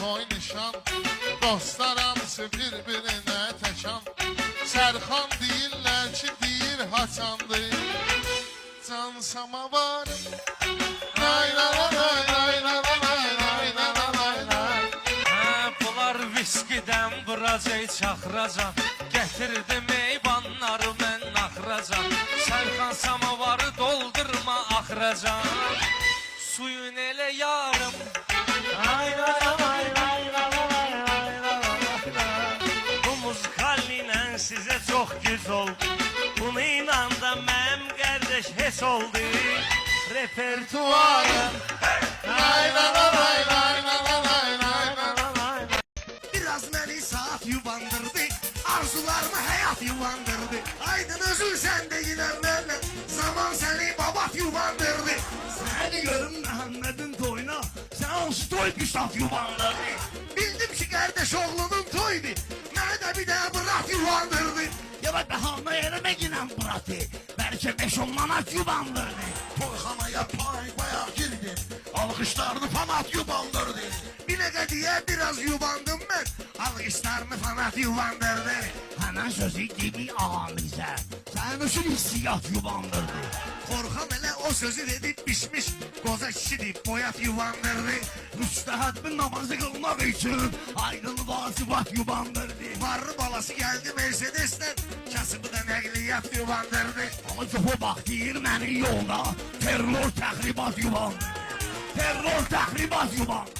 toy nişan. Dostlar hamısı bir-birinə təkan. Sərxan deyirlər ki, deyir haçandır. Can samavarım. Lay la la lay lay la la lay lay la la lay lay. Bunlar viskiden buracay çaxracan. Getirdim eyvanları mən axracan. Sərxan samavarı doldurma axracan. Suyun elə yarım. Ay la la lay lay la la lay lay la la lay. Bu muzikalliylə sizə çox güz oldu. Bunu inan da mənim qardaş heç oldu. Repertuarım. Lay la la lay lay la la lay lay la la lay. Biraz məni saat yubandırdı, arzularımı həyat yubandırdı. Aydın özün sən də yinənlərlə, zaman səni babat yubandırdı. Səni görüm Məhəmmədin toyuna, sən onsuz toy pişat yubandırdı. Bildim ki, qardaş oğlunun toydu, mənə də bir də bırak yubandırdı. Ya bak bəhanə eləmə ginən bıratı, bəlkə 5-10 manat yubandırdı. Toyxanaya pay girdim, alqışlarını fanat yubandırdı. Bir nə qədiyə biraz yubandım mən, alqışlarını fanat yubandırdı. Həmən sözü dedi ağam bizə, sənin üçün hissiyat yubandırdı. Korkan elə o sözü dedi pişmiş, qoza kişidir boyat yubandırdı. Müstəhədmin namazı qılmaq üçün aydın vazibat yubandırdı. Varlı balası gəldi Mercedes'lə, kasıbı da nəqliyyat yubandırdı. Ama çoxu bax deyir məni yolda, terror təxribat yubandırdı. Terror təxribat yubandırdı.